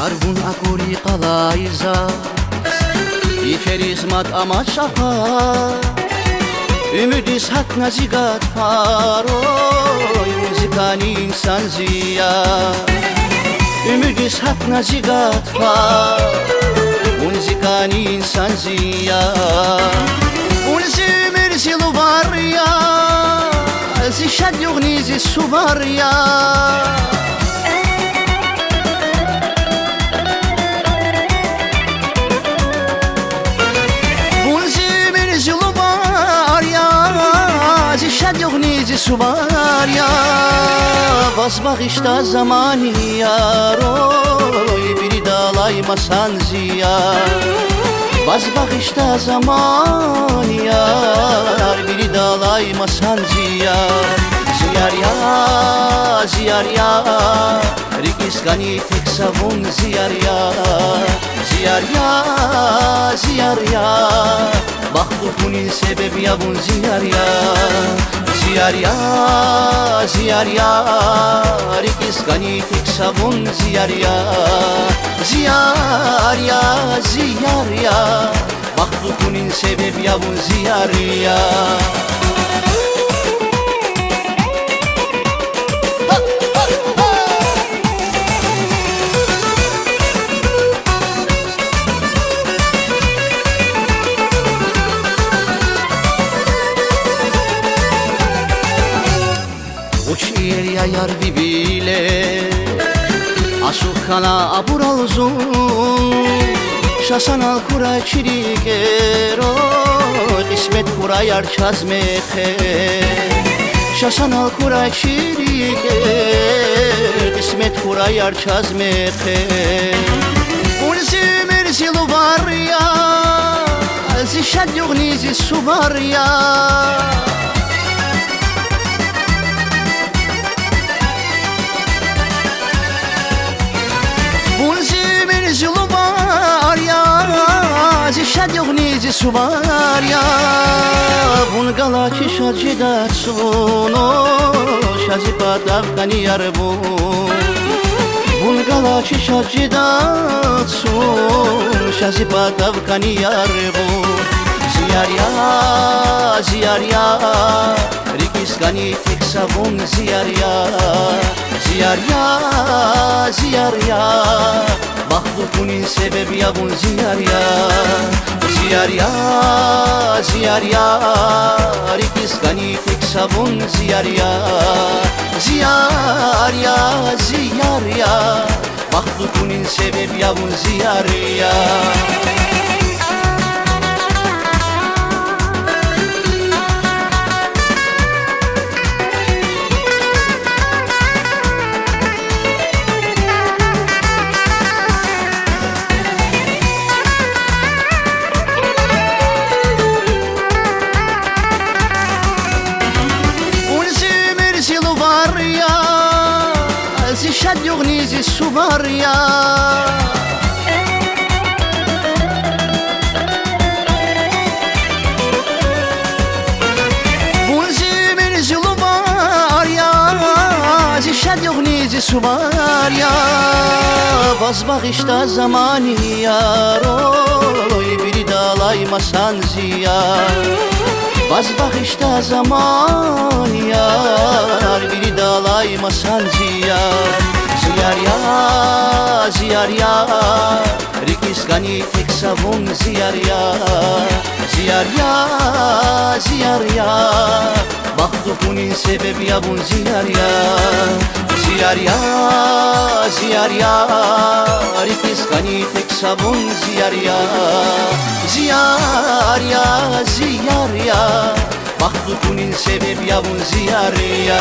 Yargun akuri qalayza İferizmat ama şaha Ümidis hak nazigat faroy Muzikani insan ziya Ümidis hak nazigat faroy Muzikani insan ziya Unzimir zilu var ya Zişad yugnizi su var ya Yognizi suvar ya Vazbaghishta zamani yaroy Biri dalaymasan ziya Vazbaghishta zamani yar Biri dalaymasan ziya Ziyar ya, ziyar ya Rikiskani tek savun ziyar ya Ziyar ya, ziyar ya Mahlukunin sebebi ya bun ziyar ya Ziyar ya, ziyar ya Rikiskani tek savun ziyar ya Ziyar ya, ziyar ya Mahlukunin sebebi ya bun ziyar ya Uçir ya yar bibile Asukana abural zun Şasan al kura çirikero İsmet kura yar çazmehe Şasan al kura çiriker İsmet kura yar çazmehe Unzimir zilu var ya Zişad yugnizi su var ya Zişad yognizi su var ya Bun galaçi şacida suno Şazipa davkani yarbu Bun galaçi şacida sun Şazipa davkani yarbu Ziyar ya, ziyar ya Rikiskani tek savun ziyar ya Ziyar ya, ziyar ya Mahlukunin sebebi ya bun ziyar ya Ziyar ya, ziyar ya Rikiskani tek savun ziyar ya Ziyar ya, ziyar ya Mahlukunin sebebi ya bun ziyar ya Zişad yognizi su var ya Bunzimir zilu var ya Zişad yognizi su var ya Vazbaghishta zamani yaroy Biri dalaymasan ziya Vazbaghishta zamani yar Biri dalaymasan ziya Ziyar ya, ziyar ya Rikiskani tek savun ziyar ya Ziyar ya, ziyar ya Mahlukunin sebebi ya bun ziyar ya Ziyar ya, ziyar ya Rikiskani tek savun ziyar ya Ziyar ya, ziyar ya Mahlukunin sebebi ya bun ziyar ya